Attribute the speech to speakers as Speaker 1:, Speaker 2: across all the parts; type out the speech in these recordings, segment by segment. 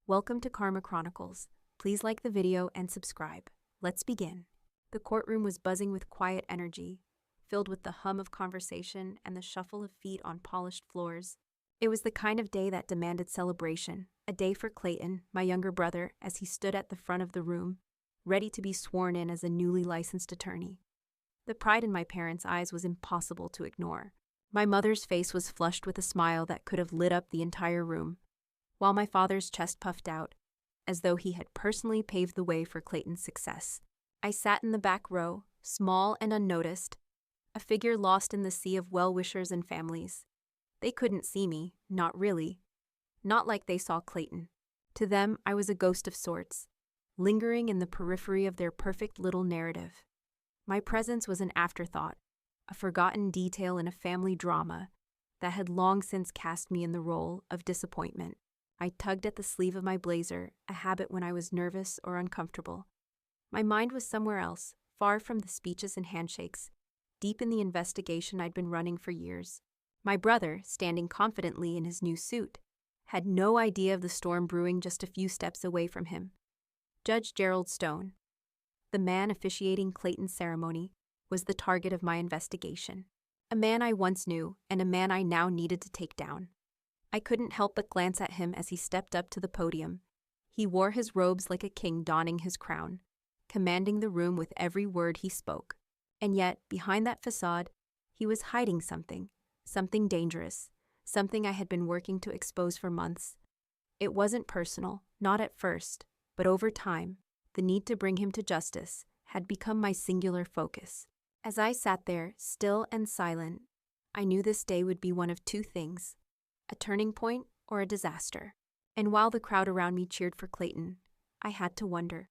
Speaker 1: Welcome to Karma Chronicles. Please like the video and subscribe. Let's begin. The courtroom was buzzing with quiet energy, filled with the hum of conversation and the shuffle of feet on polished floors. It was the kind of day that demanded celebration, a day for Clayton, my younger brother, as he stood at the front of the room, ready to be sworn in as a newly licensed attorney. The pride in my parents' eyes was impossible to ignore. My mother's face was flushed with a smile that could have lit up the entire room, while my father's chest puffed out, as though he had personally paved the way for Clayton's success. I sat in the back row, small and unnoticed, a figure lost in the sea of well-wishers and families. They couldn't see me, not really. Not like they saw Clayton. To them, I was a ghost of sorts, lingering in the periphery of their perfect little narrative. My presence was an afterthought, a forgotten detail in a family drama that had long since cast me in the role of disappointment. I tugged at the sleeve of my blazer, a habit when I was nervous or uncomfortable. My mind was somewhere else, far from the speeches and handshakes, deep in the investigation I'd been running for years. My brother, standing confidently in his new suit, had no idea of the storm brewing just a few steps away from him. Judge Gerald Stone, the man officiating Clayton's ceremony, was the target of my investigation. A man I once knew and a man I now needed to take down. I couldn't help but glance at him as he stepped up to the podium. He wore his robes like a king donning his crown, commanding the room with every word he spoke. And yet, behind that facade, he was hiding something dangerous, something I had been working to expose for months. It wasn't personal, not at first, but over time, the need to bring him to justice had become my singular focus. As I sat there, still and silent, I knew this day would be one of two things: a turning point or a disaster. And while the crowd around me cheered for Clayton, I had to wonder,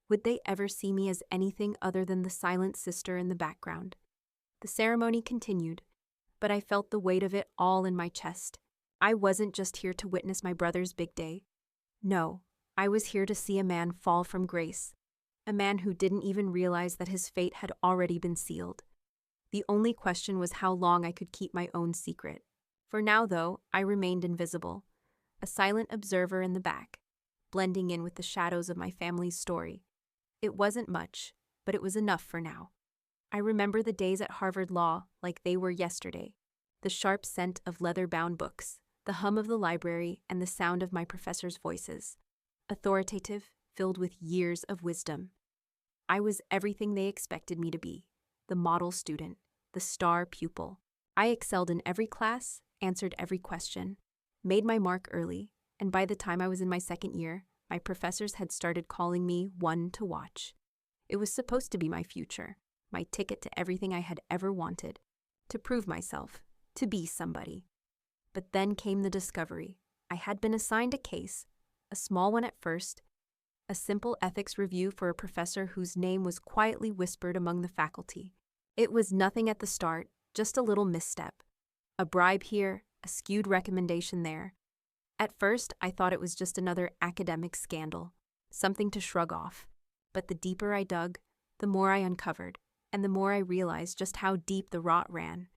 Speaker 1: would they ever see me as anything other than the silent sister in the background? The ceremony continued, but I felt the weight of it all in my chest. I wasn't just here to witness my brother's big day. No, I was here to see a man fall from grace, a man who didn't even realize that his fate had already been sealed. The only question was how long I could keep my own secret. For now, though, I remained invisible, a silent observer in the back, blending in with the shadows of my family's story. It wasn't much, but it was enough for now. I remember the days at Harvard Law like they were yesterday, the sharp scent of leather-bound books, the hum of the library, and the sound of my professors' voices, authoritative, filled with years of wisdom. I was everything they expected me to be, the model student, the star pupil. I excelled in every class, answered every question, made my mark early, and by the time I was in my second year, my professors had started calling me one to watch. It was supposed to be my future, my ticket to everything I had ever wanted, to prove myself, to be somebody. But then came the discovery. I had been assigned a case, a small one at first, a simple ethics review for a professor whose name was quietly whispered among the faculty. It was nothing at the start, just a little misstep. A bribe here, a skewed recommendation there. At first, I thought it was just another academic scandal, something to shrug off. But the deeper I dug, the more I uncovered, and the more I realized just how deep the rot ran.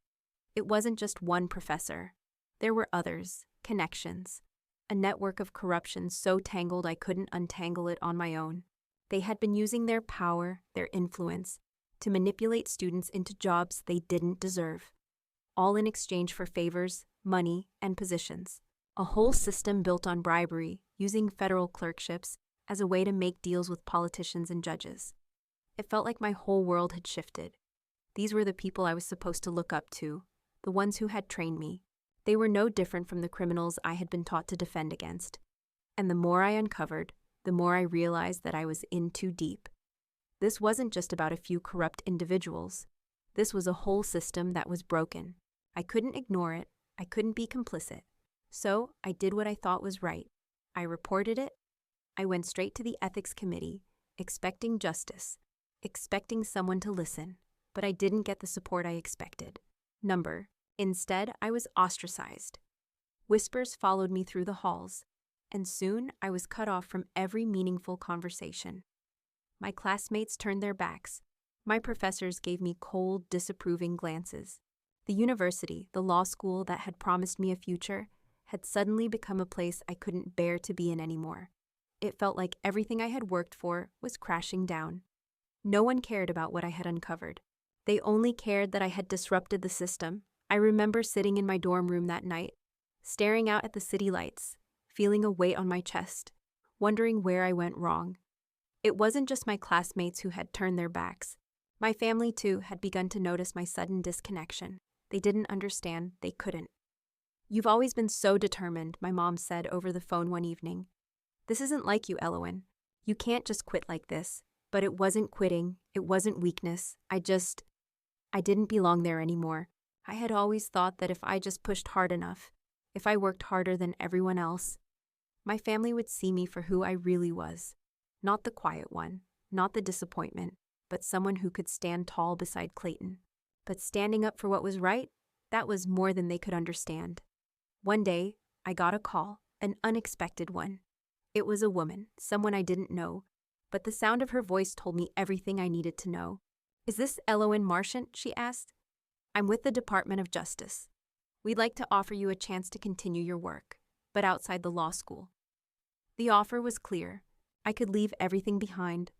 Speaker 1: It wasn't just one professor. There were others, connections, a network of corruption so tangled I couldn't untangle it on my own. They had been using their power, their influence, to manipulate students into jobs they didn't deserve, all in exchange for favors, money, and positions. A whole system built on bribery, using federal clerkships as a way to make deals with politicians and judges. It felt like my whole world had shifted. These were the people I was supposed to look up to, the ones who had trained me. They were no different from the criminals I had been taught to defend against. And the more I uncovered, the more I realized that I was in too deep. This wasn't just about a few corrupt individuals. This was a whole system that was broken. I couldn't ignore it. I couldn't be complicit. So I did what I thought was right. I reported it. I went straight to the ethics committee, expecting justice, expecting someone to listen, but I didn't get the support I expected. Instead, I was ostracized. Whispers followed me through the halls, and soon I was cut off from every meaningful conversation. My classmates turned their backs. My professors gave me cold, disapproving glances. The university, the law school that had promised me a future, had suddenly become a place I couldn't bear to be in anymore. It felt like everything I had worked for was crashing down. No one cared about what I had uncovered. They only cared that I had disrupted the system. I remember sitting in my dorm room that night, staring out at the city lights, feeling a weight on my chest, wondering where I went wrong. It wasn't just my classmates who had turned their backs. My family, too, had begun to notice my sudden disconnection. They didn't understand, they couldn't. "You've always been so determined," my mom said over the phone one evening. "This isn't like you, Elowen. You can't just quit like this." But it wasn't quitting, it wasn't weakness. I didn't belong there anymore. I had always thought that if I just pushed hard enough, if I worked harder than everyone else, my family would see me for who I really was. Not the quiet one, not the disappointment, but someone who could stand tall beside Clayton. But standing up for what was right, that was more than they could understand. One day, I got a call, an unexpected one. It was a woman, someone I didn't know, but the sound of her voice told me everything I needed to know. "Is this Elowen Marshand?" she asked. "I'm with the Department of Justice. We'd like to offer you a chance to continue your work, but outside the law school." The offer was clear. I could leave everything behind,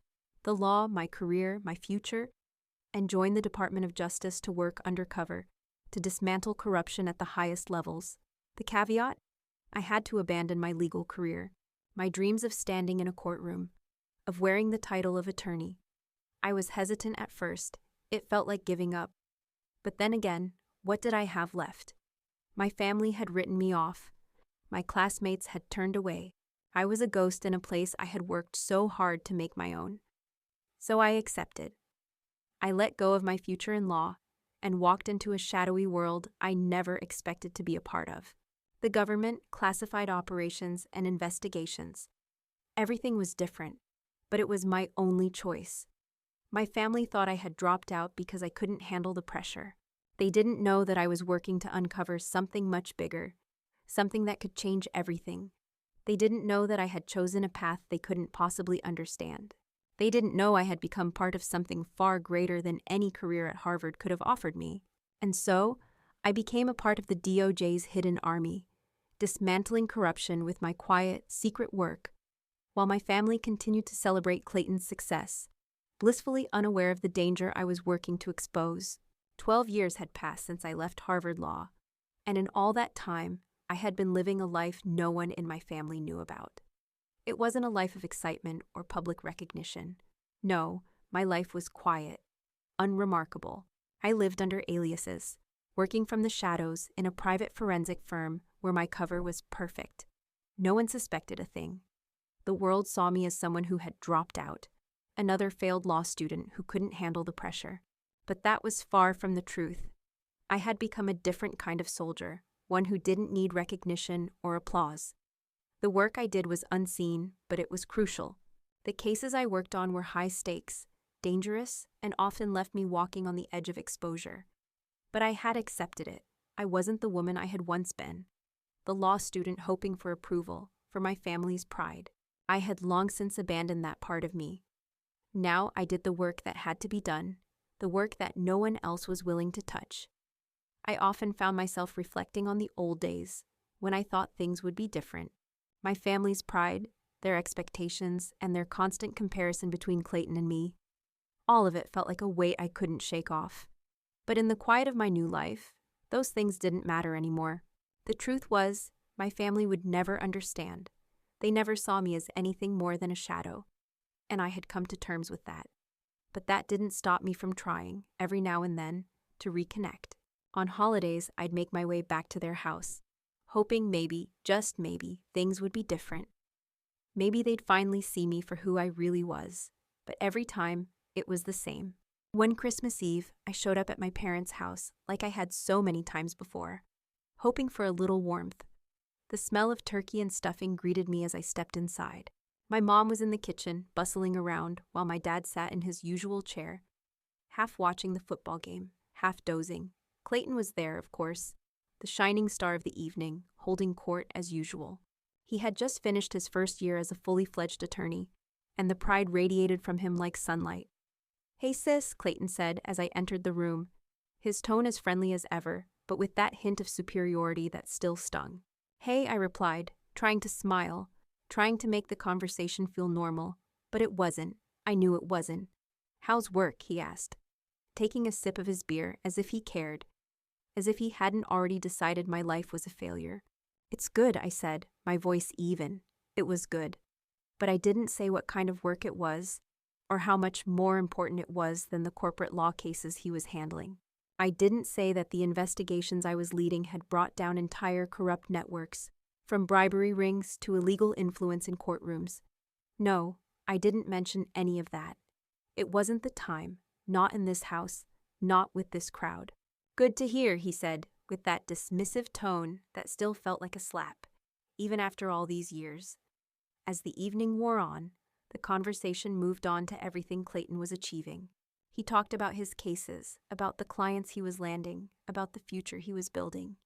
Speaker 1: the law, my career, my future, and join the Department of Justice to work undercover, to dismantle corruption at the highest levels. The caveat? I had to abandon my legal career, my dreams of standing in a courtroom, of wearing the title of attorney. I was hesitant at first. It felt like giving up. But then again, what did I have left? My family had written me off. My classmates had turned away. I was a ghost in a place I had worked so hard to make my own. So I accepted. I let go of my future in law and walked into a shadowy world I never expected to be a part of. The government, classified operations, and investigations. Everything was different. But it was my only choice. My family thought I had dropped out because I couldn't handle the pressure. They didn't know that I was working to uncover something much bigger, something that could change everything. They didn't know that I had chosen a path they couldn't possibly understand. They didn't know I had become part of something far greater than any career at Harvard could have offered me. And so, I became a part of the DOJ's hidden army, dismantling corruption with my quiet, secret work, while my family continued to celebrate Clayton's success, blissfully unaware of the danger I was working to expose. 12 years had passed since I left Harvard Law, and in all that time, I had been living a life no one in my family knew about. It wasn't a life of excitement or public recognition. No, my life was quiet, unremarkable. I lived under aliases, working from the shadows in a private forensic firm where my cover was perfect. No one suspected a thing. The world saw me as someone who had dropped out, another failed law student who couldn't handle the pressure. But that was far from the truth. I had become a different kind of soldier, one who didn't need recognition or applause. The work I did was unseen, but it was crucial. The cases I worked on were high stakes, dangerous, and often left me walking on the edge of exposure. But I had accepted it. I wasn't the woman I had once been, the law student hoping for approval, for my family's pride. I had long since abandoned that part of me. Now I did the work that had to be done, the work that no one else was willing to touch. I often found myself reflecting on the old days, when I thought things would be different. My family's pride, their expectations, and their constant comparison between Clayton and me. All of it felt like a weight I couldn't shake off. But in the quiet of my new life, those things didn't matter anymore. The truth was, my family would never understand. They never saw me as anything more than a shadow, and I had come to terms with that. But that didn't stop me from trying, every now and then, to reconnect. On holidays, I'd make my way back to their house, hoping maybe, just maybe, things would be different. Maybe they'd finally see me for who I really was. But every time, it was the same. One Christmas Eve, I showed up at my parents' house, like I had so many times before, hoping for a little warmth. The smell of turkey and stuffing greeted me as I stepped inside. My mom was in the kitchen, bustling around, while my dad sat in his usual chair, half watching the football game, half dozing. Clayton was there, of course, the shining star of the evening, holding court as usual. He had just finished his first year as a fully fledged attorney, and the pride radiated from him like sunlight. "Hey sis," Clayton said as I entered the room, his tone as friendly as ever, but with that hint of superiority that still stung. "Hey," I replied, trying to smile, trying to make the conversation feel normal, but it wasn't. I knew it wasn't. "How's work?" he asked, taking a sip of his beer as if he cared, as if he hadn't already decided my life was a failure. "It's good," I said, my voice even. It was good. But I didn't say what kind of work it was, or how much more important it was than the corporate law cases he was handling. I didn't say that the investigations I was leading had brought down entire corrupt networks, from bribery rings to illegal influence in courtrooms. No, I didn't mention any of that. It wasn't the time, not in this house, not with this crowd. "Good to hear," he said, with that dismissive tone that still felt like a slap, even after all these years. As the evening wore on, the conversation moved on to everything Clayton was achieving. He talked about his cases, about the clients he was landing, about the future he was building.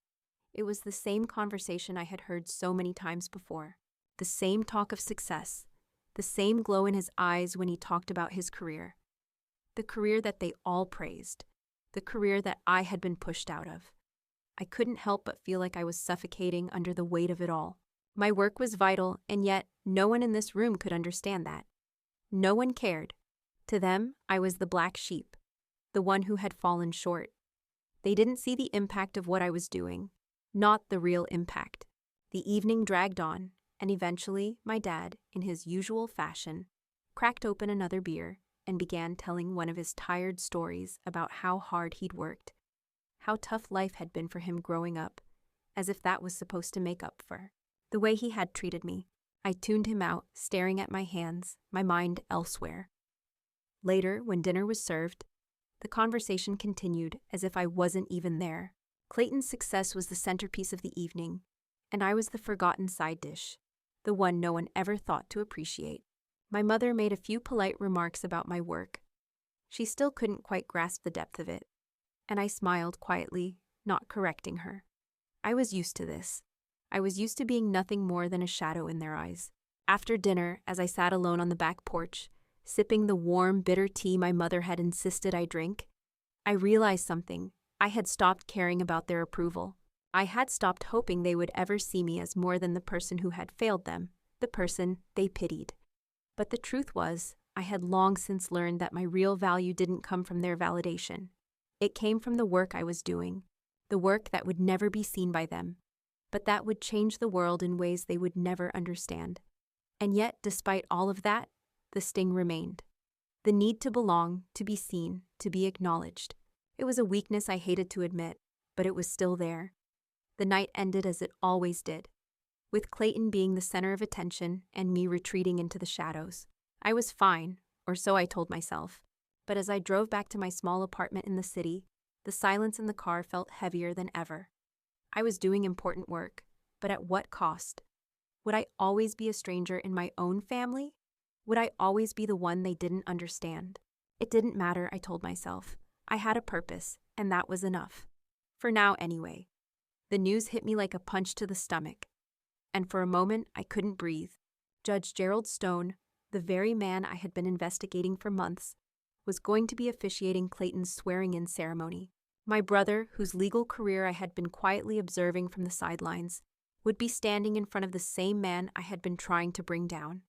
Speaker 1: It was the same conversation I had heard so many times before. The same talk of success, the same glow in his eyes when he talked about his career. The career that they all praised, the career that I had been pushed out of. I couldn't help but feel like I was suffocating under the weight of it all. My work was vital, and yet no one in this room could understand that. No one cared. To them, I was the black sheep, the one who had fallen short. They didn't see the impact of what I was doing, not the real impact. The evening dragged on, and eventually my dad, in his usual fashion, cracked open another beer and began telling one of his tired stories about how hard he'd worked, how tough life had been for him growing up, as if that was supposed to make up for the way he had treated me. I tuned him out, staring at my hands, my mind elsewhere. Later, when dinner was served, the conversation continued as if I wasn't even there. Clayton's success was the centerpiece of the evening, and I was the forgotten side dish, the one no one ever thought to appreciate. My mother made a few polite remarks about my work. She still couldn't quite grasp the depth of it, and I smiled quietly, not correcting her. I was used to this. I was used to being nothing more than a shadow in their eyes. After dinner, as I sat alone on the back porch, sipping the warm, bitter tea my mother had insisted I drink, I realized something. I had stopped caring about their approval. I had stopped hoping they would ever see me as more than the person who had failed them, the person they pitied. But the truth was, I had long since learned that my real value didn't come from their validation. It came from the work I was doing, the work that would never be seen by them, but that would change the world in ways they would never understand. And yet, despite all of that, the sting remained. The need to belong, to be seen, to be acknowledged. It was a weakness I hated to admit, but it was still there. The night ended as it always did, with Clayton being the center of attention and me retreating into the shadows. I was fine, or so I told myself, but as I drove back to my small apartment in the city, the silence in the car felt heavier than ever. I was doing important work, but at what cost? Would I always be a stranger in my own family? Would I always be the one they didn't understand? It didn't matter, I told myself. I had a purpose, and that was enough. For now, anyway. The news hit me like a punch to the stomach, and for a moment I couldn't breathe. Judge Gerald Stone, the very man I had been investigating for months, was going to be officiating Clayton's swearing-in ceremony. My brother, whose legal career I had been quietly observing from the sidelines, would be standing in front of the same man I had been trying to bring down.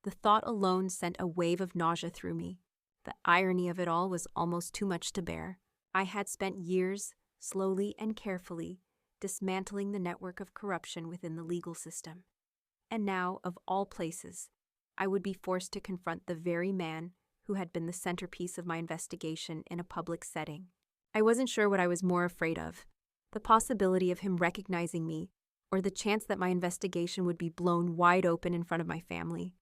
Speaker 1: The thought alone sent a wave of nausea through me. The irony of it all was almost too much to bear. I had spent years, slowly and carefully, dismantling the network of corruption within the legal system. And now, of all places, I would be forced to confront the very man who had been the centerpiece of my investigation in a public setting. I wasn't sure what I was more afraid of, the possibility of him recognizing me, or the chance that my investigation would be blown wide open in front of my family.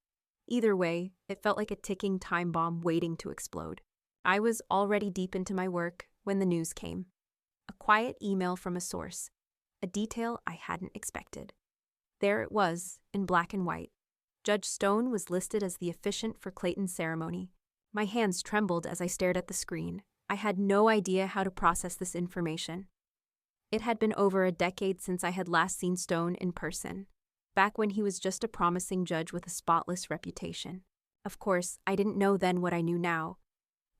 Speaker 1: Either way, it felt like a ticking time bomb waiting to explode. I was already deep into my work when the news came. A quiet email from a source, a detail I hadn't expected. There it was, in black and white. Judge Stone was listed as the officiant for Clayton's ceremony. My hands trembled as I stared at the screen. I had no idea how to process this information. It had been over a decade since I had last seen Stone in person, back when he was just a promising judge with a spotless reputation. Of course, I didn't know then what I knew now,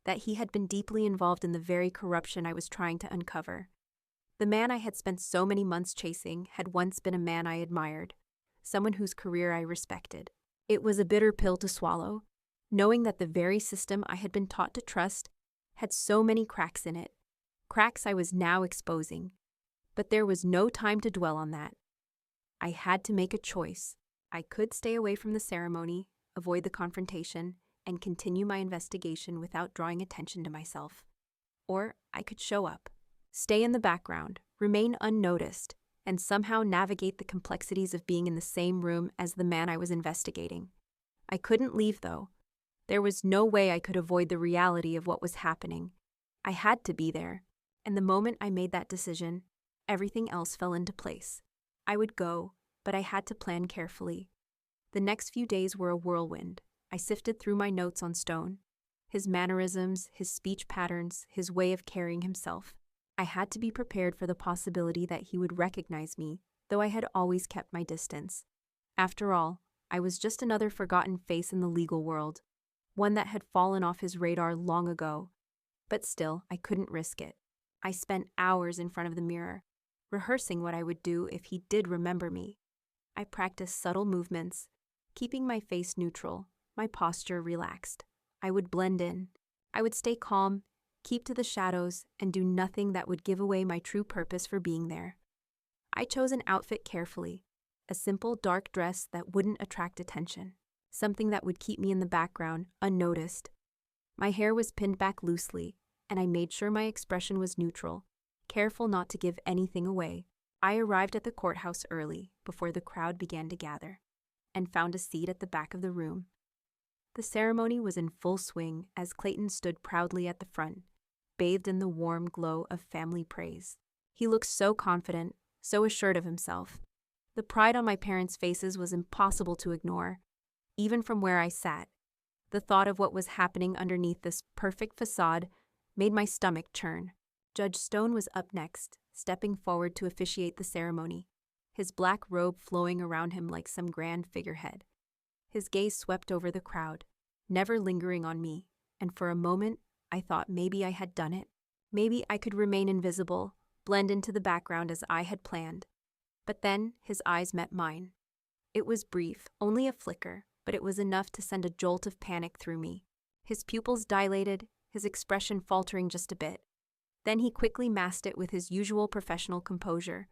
Speaker 1: that he had been deeply involved in the very corruption I was trying to uncover. The man I had spent so many months chasing had once been a man I admired, someone whose career I respected. It was a bitter pill to swallow, knowing that the very system I had been taught to trust had so many cracks in it, cracks I was now exposing. But there was no time to dwell on that. I had to make a choice. I could stay away from the ceremony, avoid the confrontation, and continue my investigation without drawing attention to myself. Or I could show up, stay in the background, remain unnoticed, and somehow navigate the complexities of being in the same room as the man I was investigating. I couldn't leave, though. There was no way I could avoid the reality of what was happening. I had to be there, and the moment I made that decision, everything else fell into place. I would go, but I had to plan carefully. The next few days were a whirlwind. I sifted through my notes on Stone, his mannerisms, his speech patterns, his way of carrying himself. I had to be prepared for the possibility that he would recognize me, though I had always kept my distance. After all, I was just another forgotten face in the legal world, one that had fallen off his radar long ago. But still, I couldn't risk it. I spent hours in front of the mirror, rehearsing what I would do if he did remember me. I practiced subtle movements, keeping my face neutral, my posture relaxed. I would blend in. I would stay calm, keep to the shadows, and do nothing that would give away my true purpose for being there. I chose an outfit carefully, a simple dark dress that wouldn't attract attention, something that would keep me in the background, unnoticed. My hair was pinned back loosely, and I made sure my expression was neutral, careful not to give anything away. I arrived at the courthouse early, before the crowd began to gather, and found a seat at the back of the room. The ceremony was in full swing as Clayton stood proudly at the front, bathed in the warm glow of family praise. He looked so confident, so assured of himself. The pride on my parents' faces was impossible to ignore, even from where I sat. The thought of what was happening underneath this perfect facade made my stomach churn. Judge Stone was up next, stepping forward to officiate the ceremony, his black robe flowing around him like some grand figurehead. His gaze swept over the crowd, never lingering on me, and for a moment, I thought maybe I had done it. Maybe I could remain invisible, blend into the background as I had planned. But then his eyes met mine. It was brief, only a flicker, but it was enough to send a jolt of panic through me. His pupils dilated, his expression faltering just a bit. Then he quickly masked it with his usual professional composure.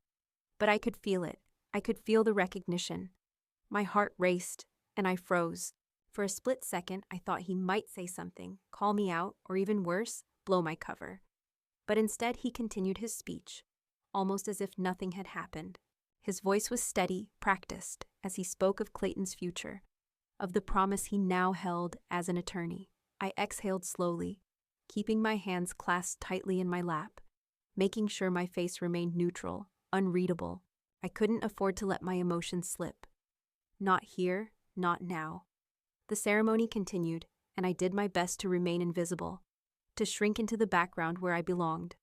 Speaker 1: But I could feel it. I could feel the recognition. My heart raced, and I froze. For a split second, I thought he might say something, call me out, or even worse, blow my cover. But instead, he continued his speech, almost as if nothing had happened. His voice was steady, practiced, as he spoke of Clayton's future, of the promise he now held as an attorney. I exhaled slowly, keeping my hands clasped tightly in my lap, making sure my face remained neutral, unreadable. I couldn't afford to let my emotions slip. Not here, not now. The ceremony continued, and I did my best to remain invisible, to shrink into the background where I belonged.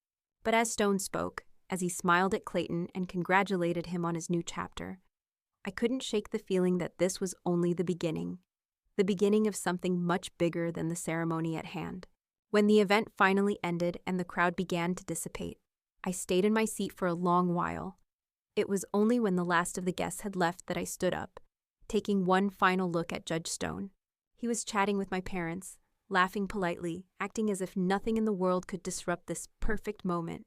Speaker 1: But as Stone spoke, as he smiled at Clayton and congratulated him on his new chapter, I couldn't shake the feeling that this was only the beginning of something much bigger than the ceremony at hand. When the event finally ended and the crowd began to dissipate, I stayed in my seat for a long while. It was only when the last of the guests had left that I stood up, taking one final look at Judge Stone. He was chatting with my parents, laughing politely, acting as if nothing in the world could disrupt this perfect moment.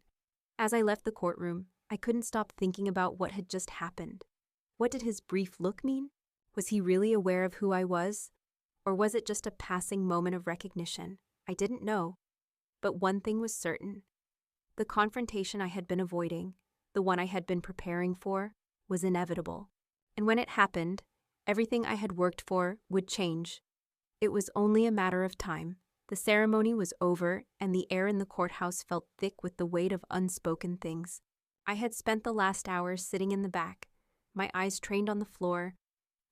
Speaker 1: As I left the courtroom, I couldn't stop thinking about what had just happened. What did his brief look mean? Was he really aware of who I was? Or was it just a passing moment of recognition? I didn't know. But one thing was certain. The confrontation I had been avoiding, the one I had been preparing for, was inevitable. And when it happened, everything I had worked for would change. It was only a matter of time. The ceremony was over, and the air in the courthouse felt thick with the weight of unspoken things. I had spent the last hours sitting in the back, my eyes trained on the floor,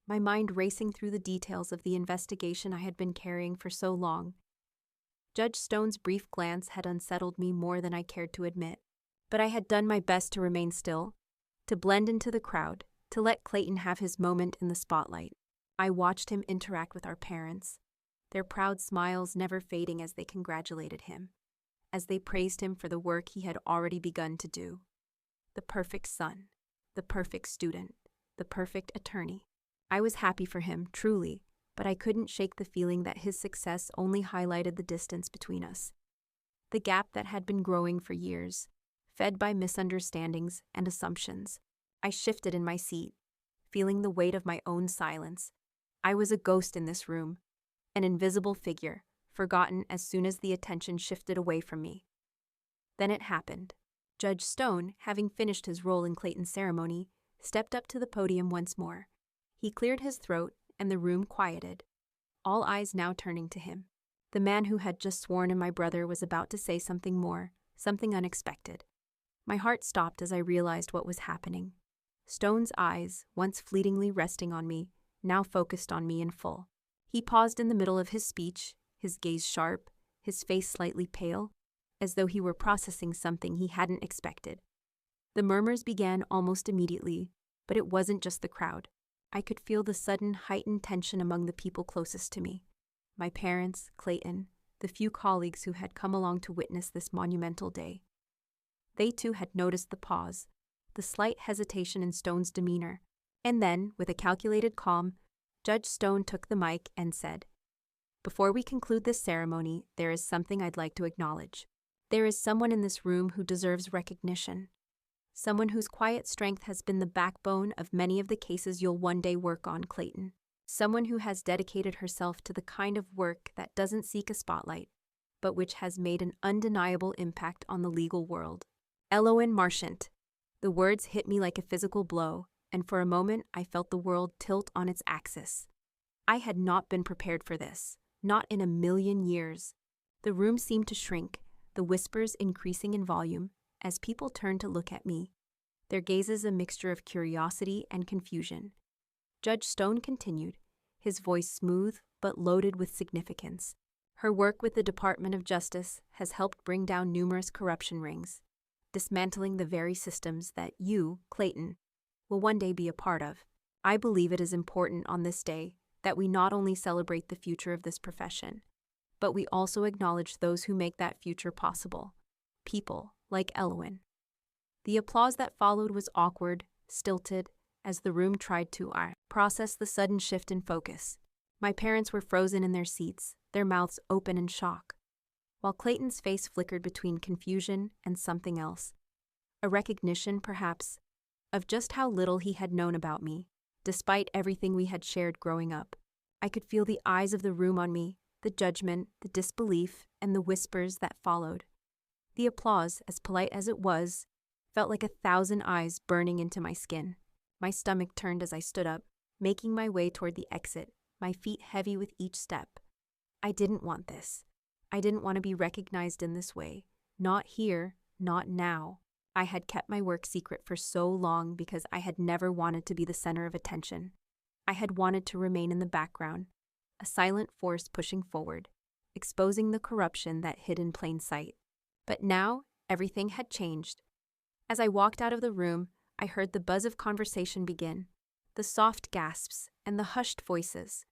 Speaker 1: my mind racing through the details of the investigation I had been carrying for so long. Judge Stone's brief glance had unsettled me more than I cared to admit, but I had done my best to remain still, to blend into the crowd, to let Clayton have his moment in the spotlight. I watched him interact with our parents, their proud smiles never fading as they congratulated him, as they praised him for the work he had already begun to do. The perfect son, the perfect student, the perfect attorney. I was happy for him, truly, but I couldn't shake the feeling that his success only highlighted the distance between us. The gap that had been growing for years, fed by misunderstandings and assumptions. I shifted in my seat, feeling the weight of my own silence. I was a ghost in this room, an invisible figure, forgotten as soon as the attention shifted away from me. Then it happened. Judge Stone, having finished his role in Clayton's ceremony, stepped up to the podium once more. He cleared his throat, and the room quieted, all eyes now turning to him. The man who had just sworn in my brother was about to say something more, something unexpected. My heart stopped as I realized what was happening. Stone's eyes, once fleetingly resting on me, now focused on me in full. He paused in the middle of his speech, his gaze sharp, his face slightly pale, as though he were processing something he hadn't expected. The murmurs began almost immediately, but it wasn't just the crowd. I could feel the sudden heightened tension among the people closest to me. My parents, Clayton, the few colleagues who had come along to witness this monumental day. They too had noticed the pause, the slight hesitation in Stone's demeanor, and then, with a calculated calm, Judge Stone took the mic and said, "Before we conclude this ceremony, there is something I'd like to acknowledge. There is someone in this room who deserves recognition. Someone whose quiet strength has been the backbone of many of the cases you'll one day work on, Clayton. Someone who has dedicated herself to the kind of work that doesn't seek a spotlight, but which has made an undeniable impact on the legal world. MARSHAND." The words hit me like a physical blow, and for a moment I felt the world tilt on its axis. I had not been prepared for this, not in a million years. The room seemed to shrink, the whispers increasing in volume, as people turned to look at me, their gazes a mixture of curiosity and confusion. Judge Stone continued, his voice smooth but loaded with significance. Her work with the Department of Justice has helped bring down numerous corruption rings, dismantling the very systems that you, Clayton, will one day be a part of. I believe it is important on this day that we not only celebrate the future of this profession, but we also acknowledge those who make that future possible, people like Elwyn. The applause that followed was awkward, stilted, as the room tried to process the sudden shift in focus. My parents were frozen in their seats, their mouths open in shock, while Clayton's face flickered between confusion and something else. A recognition, perhaps, of just how little he had known about me, despite everything we had shared growing up. I could feel the eyes of the room on me, the judgment, the disbelief, and the whispers that followed. The applause, as polite as it was, felt like 1,000 eyes burning into my skin. My stomach turned as I stood up, making my way toward the exit, my feet heavy with each step. I didn't want this. I didn't want to be recognized in this way. Not here, not now. I had kept my work secret for so long because I had never wanted to be the center of attention. I had wanted to remain in the background, a silent force pushing forward, exposing the corruption that hid in plain sight. But now, everything had changed. As I walked out of the room, I heard the buzz of conversation begin, the soft gasps and the hushed voices.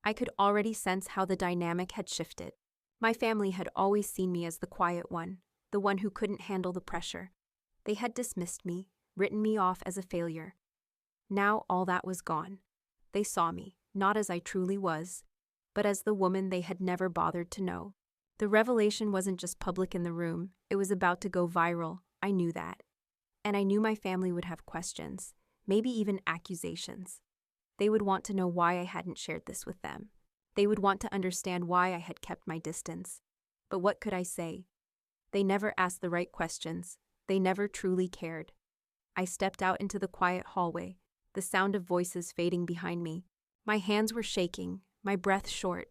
Speaker 1: I could already sense how the dynamic had shifted. My family had always seen me as the quiet one, the one who couldn't handle the pressure. They had dismissed me, written me off as a failure. Now all that was gone. They saw me, not as I truly was, but as the woman they had never bothered to know. The revelation wasn't just public in the room, it was about to go viral. I knew that. And I knew my family would have questions, maybe even accusations. They would want to know why I hadn't shared this with them. They would want to understand why I had kept my distance. But what could I say? They never asked the right questions. They never truly cared. I stepped out into the quiet hallway, the sound of voices fading behind me. My hands were shaking, my breath short.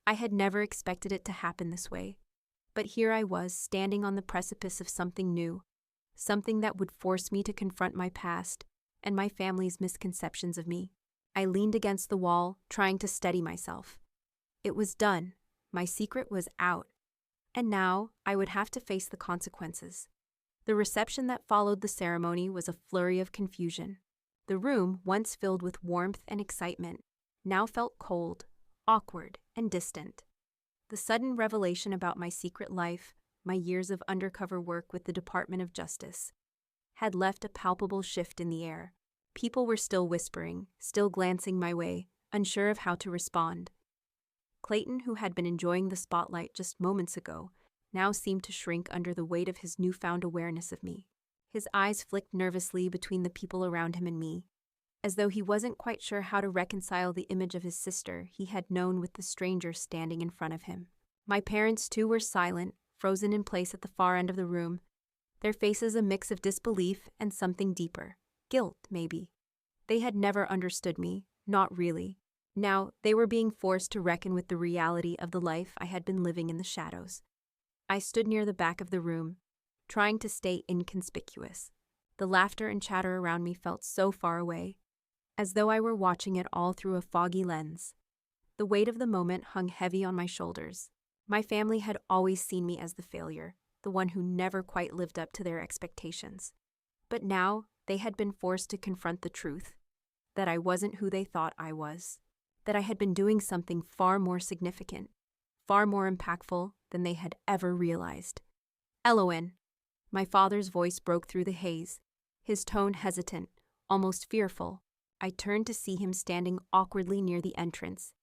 Speaker 1: I had never expected it to happen this way. But here I was, standing on the precipice of something new, something that would force me to confront my past and my family's misconceptions of me. I leaned against the wall, trying to steady myself. It was done. My secret was out. And now I would have to face the consequences. The reception that followed the ceremony was a flurry of confusion. The room, once filled with warmth and excitement, now felt cold, awkward, and distant. The sudden revelation about my secret life, my years of undercover work with the Department of Justice, had left a palpable shift in the air. People were still whispering, still glancing my way, unsure of how to respond. Clayton, who had been enjoying the spotlight just moments ago, now seemed to shrink under the weight of his newfound awareness of me. His eyes flicked nervously between the people around him and me, as though he wasn't quite sure how to reconcile the image of his sister he had known with the stranger standing in front of him. My parents, too, were silent, frozen in place at the far end of the room, their faces a mix of disbelief and something deeper. Guilt, maybe. They had never understood me, not really. Now, they were being forced to reckon with the reality of the life I had been living in the shadows. I stood near the back of the room, trying to stay inconspicuous. The laughter and chatter around me felt so far away, as though I were watching it all through a foggy lens. The weight of the moment hung heavy on my shoulders. My family had always seen me as the failure, the one who never quite lived up to their expectations. But now, they had been forced to confront the truth, that I wasn't who they thought I was, that I had been doing something far more significant, far more impactful than they had ever realized. Elowen. My father's voice broke through the haze, his tone hesitant, almost fearful. I turned to see him standing awkwardly near the entrance,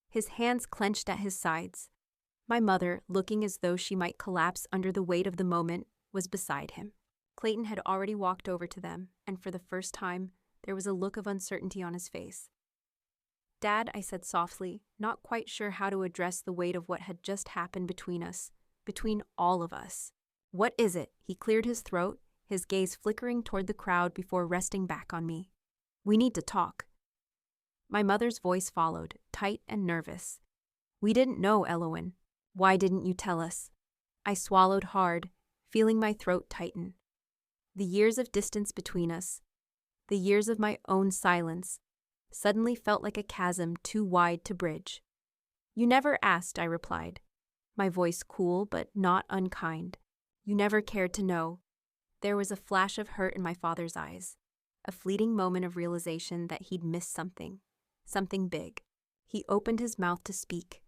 Speaker 1: his hands clenched at his sides. My mother, looking as though she might collapse under the weight of the moment, was beside him. Clayton had already walked over to them, and for the first time, there was a look of uncertainty on his face. "Dad," I said softly, not quite sure how to address the weight of what had just happened between us, between all of us. "What is it?" He cleared his throat, his gaze flickering toward the crowd before resting back on me. "We need to talk." My mother's voice followed, tight and nervous. "We didn't know, Elowen. Why didn't you tell us?" I swallowed hard, feeling my throat tighten. The years of distance between us, the years of my own silence, suddenly felt like a chasm too wide to bridge. "You never asked," I replied, my voice cool but not unkind. "You never cared to know." There was a flash of hurt in my father's eyes, a fleeting moment of realization that he'd missed something big. He opened his mouth to speak,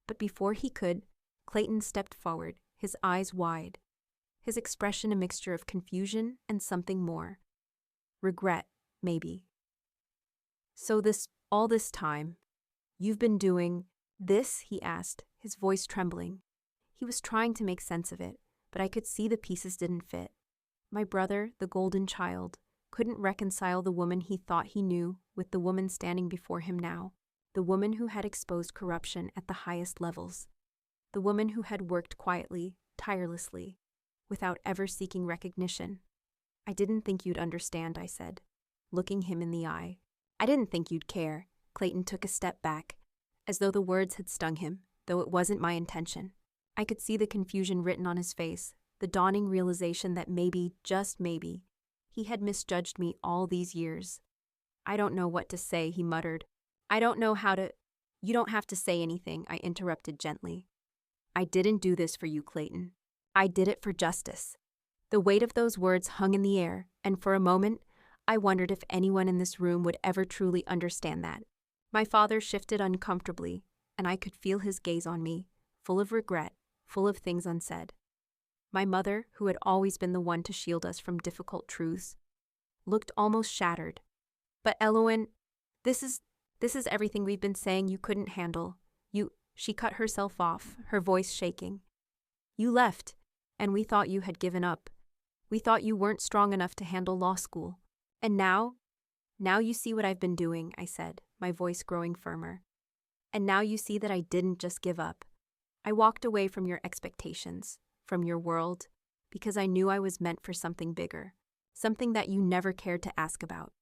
Speaker 1: but before he could, Clayton stepped forward, his eyes wide, his expression a mixture of confusion and something more. Regret, maybe. "So all this time, you've been doing this?" he asked, his voice trembling. He was trying to make sense of it, but I could see the pieces didn't fit. My brother, the golden child, couldn't reconcile the woman he thought he knew with the woman standing before him now, the woman who had exposed corruption at the highest levels, the woman who had worked quietly, tirelessly, without ever seeking recognition. "I didn't think you'd understand," I said, looking him in the eye. "I didn't think you'd care." Clayton took a step back, as though the words had stung him, though it wasn't my intention. I could see the confusion written on his face, the dawning realization that maybe, just maybe, he had misjudged me all these years. "I don't know what to say," he muttered. "I don't know how to—" "You don't have to say anything," I interrupted gently. "I didn't do this for you, Clayton. I did it for justice." The weight of those words hung in the air, and for a moment, I wondered if anyone in this room would ever truly understand that. My father shifted uncomfortably, and I could feel his gaze on me, full of regret, full of things unsaid. My mother, who had always been the one to shield us from difficult truths, looked almost shattered. "But Elowen, this is everything we've been saying you couldn't handle. She cut herself off, her voice shaking. "You left, and we thought you had given up. We thought you weren't strong enough to handle law school. And now you see what I've been doing," I said, my voice growing firmer. "And now you see that I didn't just give up. I walked away from your expectations, from your world, because I knew I was meant for something bigger, something that you never cared to ask about."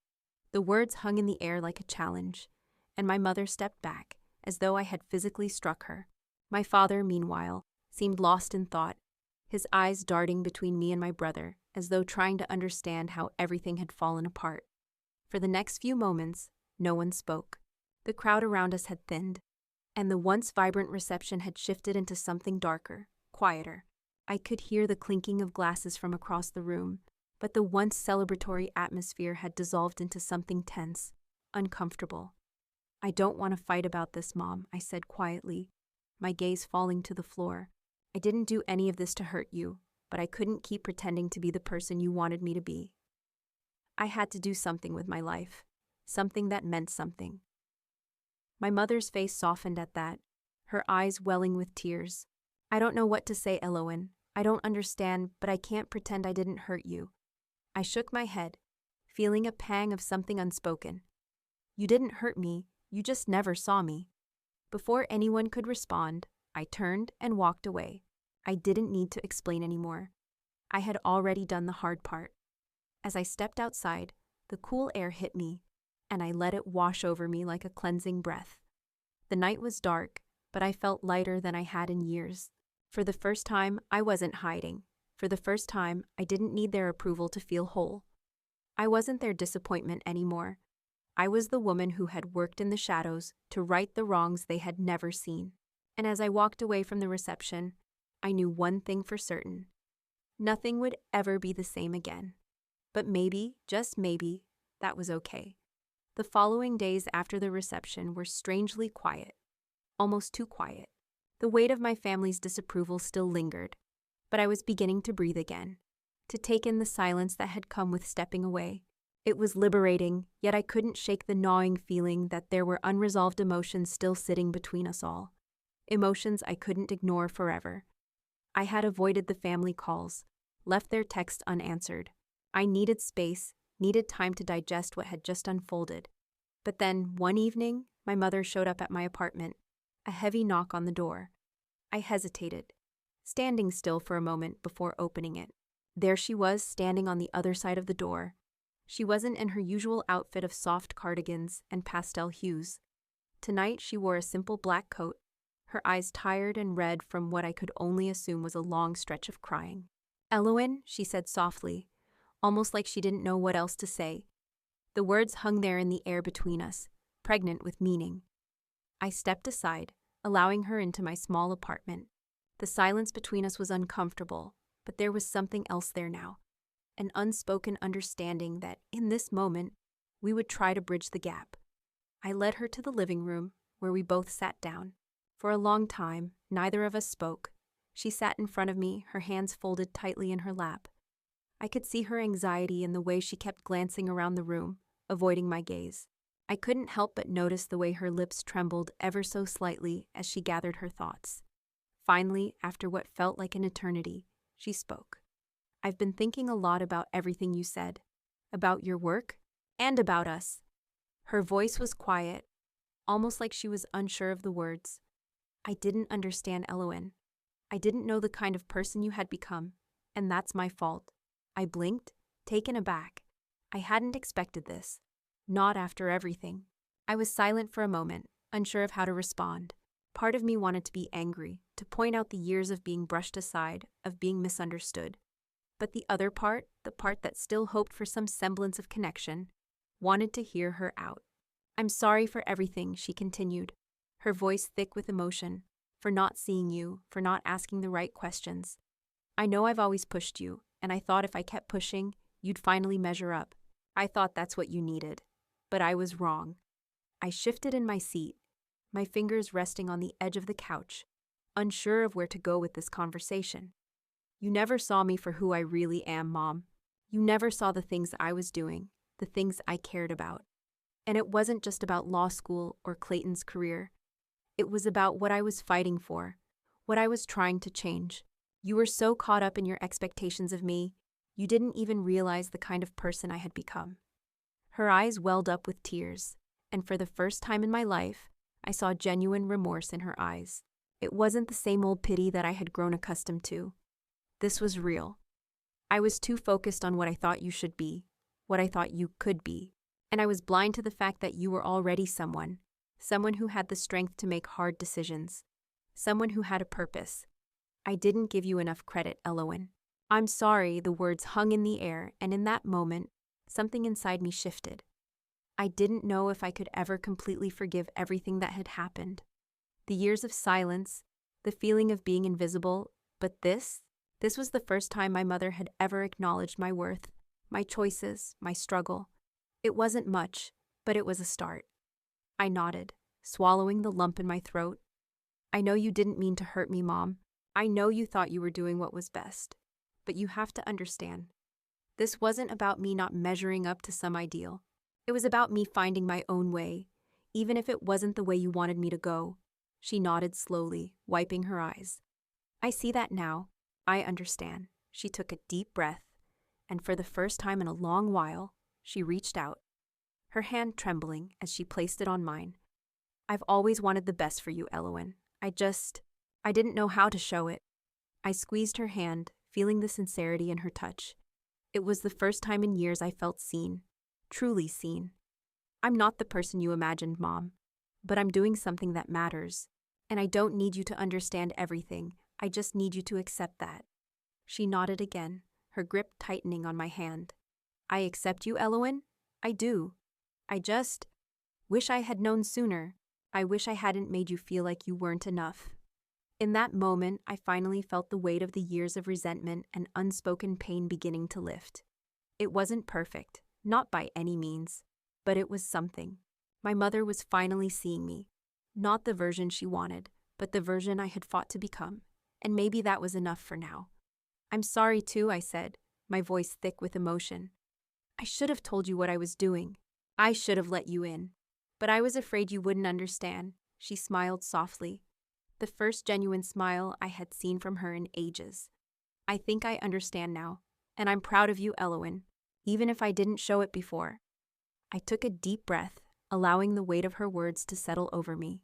Speaker 1: The words hung in the air like a challenge, and my mother stepped back, as though I had physically struck her. My father, meanwhile, seemed lost in thought, his eyes darting between me and my brother, as though trying to understand how everything had fallen apart. For the next few moments, no one spoke. The crowd around us had thinned, and the once vibrant reception had shifted into something darker, quieter. I could hear the clinking of glasses from across the room, but the once celebratory atmosphere had dissolved into something tense, uncomfortable. "I don't want to fight about this, Mom," I said quietly, my gaze falling to the floor. "I didn't do any of this to hurt you, but I couldn't keep pretending to be the person you wanted me to be." I had to do something with my life, something that meant something. My mother's face softened at that, her eyes welling with tears. I don't know what to say, Elowen. I don't understand, but I can't pretend I didn't hurt you. I shook my head, feeling a pang of something unspoken. You didn't hurt me, you just never saw me. Before anyone could respond, I turned and walked away. I didn't need to explain anymore. I had already done the hard part. As I stepped outside, the cool air hit me, and I let it wash over me like a cleansing breath. The night was dark, but I felt lighter than I had in years. For the first time, I wasn't hiding. For the first time, I didn't need their approval to feel whole. I wasn't their disappointment anymore. I was the woman who had worked in the shadows to right the wrongs they had never seen. And as I walked away from the reception, I knew one thing for certain. Nothing would ever be the same again. But maybe, just maybe, that was okay. The following days after the reception were strangely quiet, almost too quiet. The weight of my family's disapproval still lingered, but I was beginning to breathe again, to take in the silence that had come with stepping away. It was liberating, yet I couldn't shake the gnawing feeling that there were unresolved emotions still sitting between us all. Emotions I couldn't ignore forever. I had avoided the family calls, left their texts unanswered. I needed space, needed time to digest what had just unfolded. But then, one evening, my mother showed up at my apartment, a heavy knock on the door. I hesitated, standing still for a moment before opening it. There she was, standing on the other side of the door. She wasn't in her usual outfit of soft cardigans and pastel hues. Tonight she wore a simple black coat, her eyes tired and red from what I could only assume was a long stretch of crying. "Elowen," she said softly, almost like she didn't know what else to say. The words hung there in the air between us, pregnant with meaning. I stepped aside, allowing her into my small apartment. The silence between us was uncomfortable, but there was something else there now. An unspoken understanding that, in this moment, we would try to bridge the gap. I led her to the living room, where we both sat down. For a long time, neither of us spoke. She sat in front of me, her hands folded tightly in her lap. I could see her anxiety in the way she kept glancing around the room, avoiding my gaze. I couldn't help but notice the way her lips trembled ever so slightly as she gathered her thoughts. Finally, after what felt like an eternity, she spoke. "I've been thinking a lot about everything you said, about your work, and about us." Her voice was quiet, almost like she was unsure of the words. "I didn't understand, Elowen. I didn't know the kind of person you had become, and that's my fault." I blinked, taken aback. I hadn't expected this. Not after everything. I was silent for a moment, unsure of how to respond. Part of me wanted to be angry, to point out the years of being brushed aside, of being misunderstood. But the other part, the part that still hoped for some semblance of connection, wanted to hear her out. "I'm sorry for everything," she continued, her voice thick with emotion, "for not seeing you, for not asking the right questions. I know I've always pushed you, and I thought if I kept pushing, you'd finally measure up. I thought that's what you needed. But I was wrong." I shifted in my seat, my fingers resting on the edge of the couch, unsure of where to go with this conversation. "You never saw me for who I really am, Mom. You never saw the things I was doing, the things I cared about. And it wasn't just about law school or Clayton's career. It was about what I was fighting for, what I was trying to change. You were so caught up in your expectations of me, you didn't even realize the kind of person I had become." Her eyes welled up with tears, and for the first time in my life, I saw genuine remorse in her eyes. It wasn't the same old pity that I had grown accustomed to. This was real. I was too focused on what I thought you should be, what I thought you could be, and I was blind to the fact that you were already someone who had the strength to make hard decisions, someone who had a purpose. I didn't give you enough credit, Elowen. "I'm sorry," the words hung in the air, and in that moment, something inside me shifted. I didn't know if I could ever completely forgive everything that had happened. The years of silence, the feeling of being invisible, but this was the first time my mother had ever acknowledged my worth, my choices, my struggle. It wasn't much, but it was a start. I nodded, swallowing the lump in my throat. "I know you didn't mean to hurt me, Mom. I know you thought you were doing what was best. But you have to understand. This wasn't about me not measuring up to some ideal. It was about me finding my own way, even if it wasn't the way you wanted me to go. She nodded slowly, wiping her eyes. I see that now. I understand. She took a deep breath, and for the first time in a long while, she reached out, her hand trembling as she placed it on mine. I've always wanted the best for you, Elowen. I didn't know how to show it. I squeezed her hand, feeling the sincerity in her touch. It was the first time in years I felt seen, truly seen. I'm not the person you imagined, Mom, but I'm doing something that matters, and I don't need you to understand everything. I just need you to accept that. She nodded again, her grip tightening on my hand. I accept you, Elowen? I do. I just wish I had known sooner. I wish I hadn't made you feel like you weren't enough. In that moment, I finally felt the weight of the years of resentment and unspoken pain beginning to lift. It wasn't perfect, not by any means, but it was something. My mother was finally seeing me. Not the version she wanted, but the version I had fought to become. And maybe that was enough for now. I'm sorry too, I said, my voice thick with emotion. I should have told you what I was doing. I should have let you in. But I was afraid you wouldn't understand. She smiled softly. The first genuine smile I had seen from her in ages. I think I understand now, and I'm proud of you, Elowen, even if I didn't show it before. I took a deep breath, allowing the weight of her words to settle over me.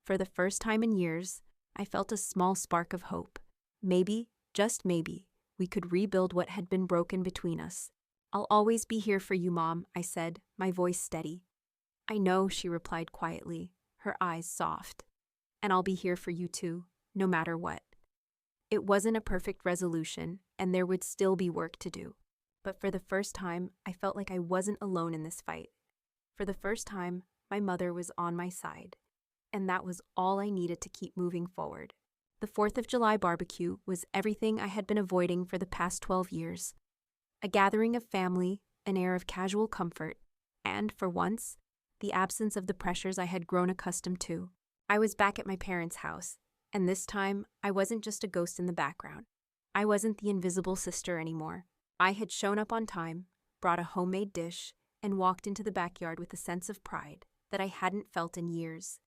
Speaker 1: For the first time in years, I felt a small spark of hope. Maybe, just maybe, we could rebuild what had been broken between us. I'll always be here for you, Mom, I said, my voice steady. I know, she replied quietly, her eyes soft. And I'll be here for you too, no matter what. It wasn't a perfect resolution, and there would still be work to do. But for the first time, I felt like I wasn't alone in this fight. For the first time, my mother was on my side, and that was all I needed to keep moving forward. The 4th of July barbecue was everything I had been avoiding for the past 12 years. A gathering of family, an air of casual comfort, and, for once, the absence of the pressures I had grown accustomed to. I was back at my parents' house, and this time, I wasn't just a ghost in the background. I wasn't the invisible sister anymore. I had shown up on time, brought a homemade dish, and walked into the backyard with a sense of pride that I hadn't felt in years.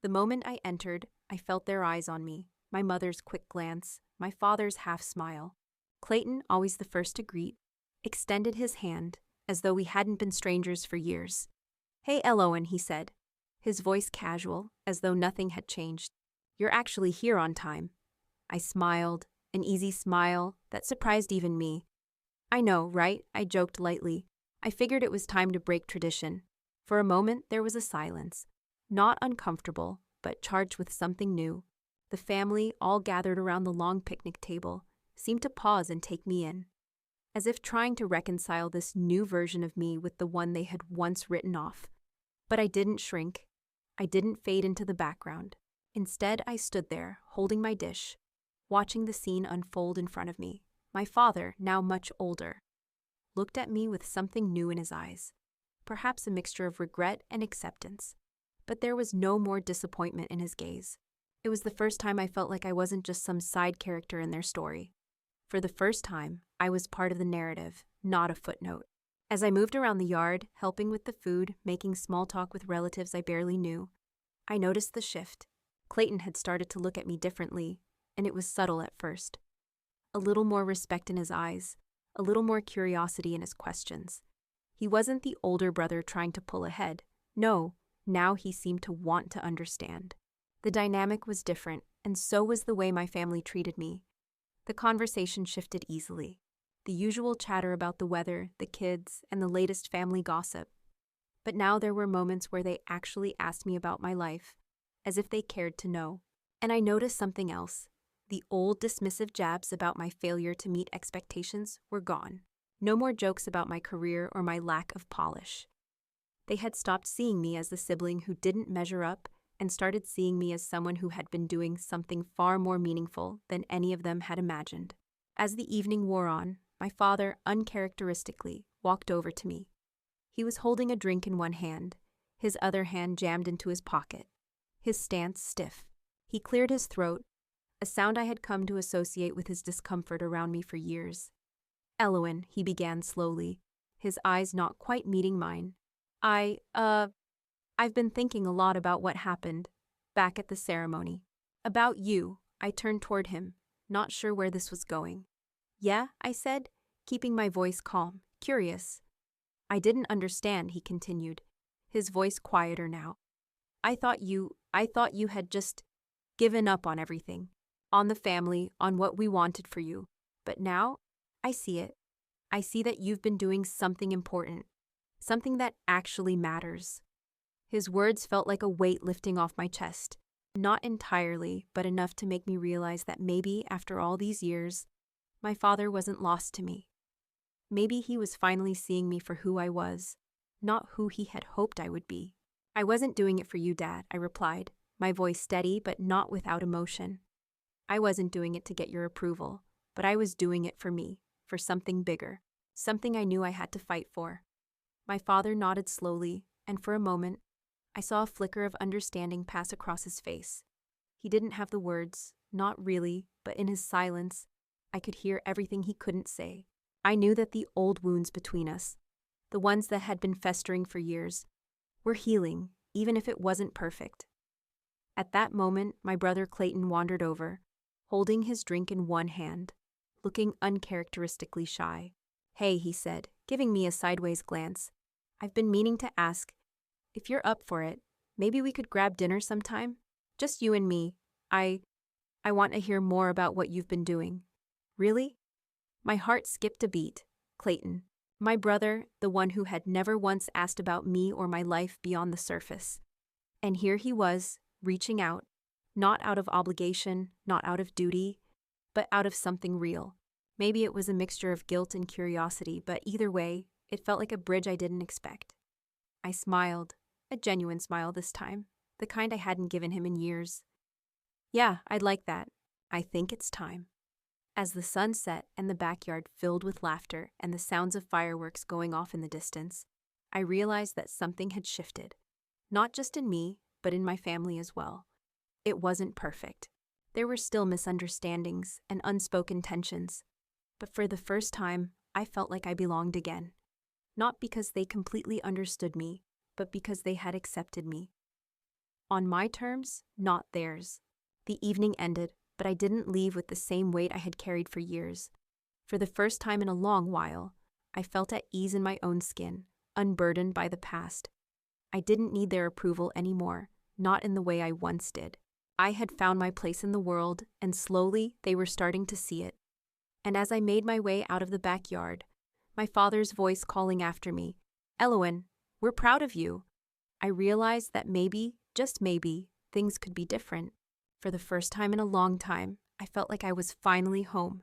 Speaker 1: The moment I entered, I felt their eyes on me, my mother's quick glance, my father's half smile. Clayton, always the first to greet, extended his hand, as though we hadn't been strangers for years. Hey, Elowen, he said, his voice casual, as though nothing had changed. You're actually here on time. I smiled, an easy smile that surprised even me. I know, right? I joked lightly. I figured it was time to break tradition. For a moment, there was a silence. Not uncomfortable, but charged with something new. The family, all gathered around the long picnic table, seemed to pause and take me in, as if trying to reconcile this new version of me with the one they had once written off. But I didn't shrink. I didn't fade into the background. Instead, I stood there, holding my dish, watching the scene unfold in front of me. My father, now much older, looked at me with something new in his eyes, perhaps a mixture of regret and acceptance. But there was no more disappointment in his gaze. It was the first time I felt like I wasn't just some side character in their story. For the first time, I was part of the narrative, not a footnote. As I moved around the yard, helping with the food, making small talk with relatives I barely knew, I noticed the shift. Clayton had started to look at me differently, and it was subtle at first. A little more respect in his eyes, a little more curiosity in his questions. He wasn't the older brother trying to pull ahead. No, now he seemed to want to understand. The dynamic was different, and so was the way my family treated me. The conversation shifted easily. The usual chatter about the weather, the kids, and the latest family gossip. But now there were moments where they actually asked me about my life, as if they cared to know. And I noticed something else. The old dismissive jabs about my failure to meet expectations were gone. No more jokes about my career or my lack of polish. They had stopped seeing me as the sibling who didn't measure up and started seeing me as someone who had been doing something far more meaningful than any of them had imagined. As the evening wore on, my father, uncharacteristically, walked over to me. He was holding a drink in one hand, his other hand jammed into his pocket, his stance stiff. He cleared his throat, a sound I had come to associate with his discomfort around me for years. Eloin, he began slowly, his eyes not quite meeting mine. I've been thinking a lot about what happened back at the ceremony. About you. I turned toward him, not sure where this was going. Yeah, I said, keeping my voice calm, curious. I didn't understand, he continued, his voice quieter now. I thought you had just given up on everything, on the family, on what we wanted for you. But now, I see it. I see that you've been doing something important, something that actually matters. His words felt like a weight lifting off my chest. Not entirely, but enough to make me realize that maybe, after all these years, my father wasn't lost to me. Maybe he was finally seeing me for who I was, not who he had hoped I would be. I wasn't doing it for you, Dad, I replied, my voice steady but not without emotion. I wasn't doing it to get your approval, but I was doing it for me, for something bigger, something I knew I had to fight for. My father nodded slowly, and for a moment, I saw a flicker of understanding pass across his face. He didn't have the words, not really, but in his silence, I could hear everything he couldn't say. I knew that the old wounds between us, the ones that had been festering for years, were healing, even if it wasn't perfect. At that moment, my brother Clayton wandered over, holding his drink in one hand, looking uncharacteristically shy. Hey, he said, giving me a sideways glance. I've been meaning to ask, if you're up for it, maybe we could grab dinner sometime? Just you and me. I want to hear more about what you've been doing. Really? My heart skipped a beat. Clayton, my brother, the one who had never once asked about me or my life beyond the surface. And here he was, reaching out, not out of obligation, not out of duty, but out of something real. Maybe it was a mixture of guilt and curiosity, but either way, it felt like a bridge I didn't expect. I smiled, a genuine smile this time, the kind I hadn't given him in years. Yeah, I'd like that. I think it's time. As the sun set and the backyard filled with laughter and the sounds of fireworks going off in the distance, I realized that something had shifted. Not just in me, but in my family as well. It wasn't perfect. There were still misunderstandings and unspoken tensions. But for the first time, I felt like I belonged again. Not because they completely understood me, but because they had accepted me. On my terms, not theirs. The evening ended, but I didn't leave with the same weight I had carried for years. For the first time in a long while, I felt at ease in my own skin, unburdened by the past. I didn't need their approval anymore, not in the way I once did. I had found my place in the world, and slowly they were starting to see it. And as I made my way out of the backyard, my father's voice calling after me, Eloin, we're proud of you. I realized that maybe, just maybe, things could be different. For the first time in a long time, I felt like I was finally home,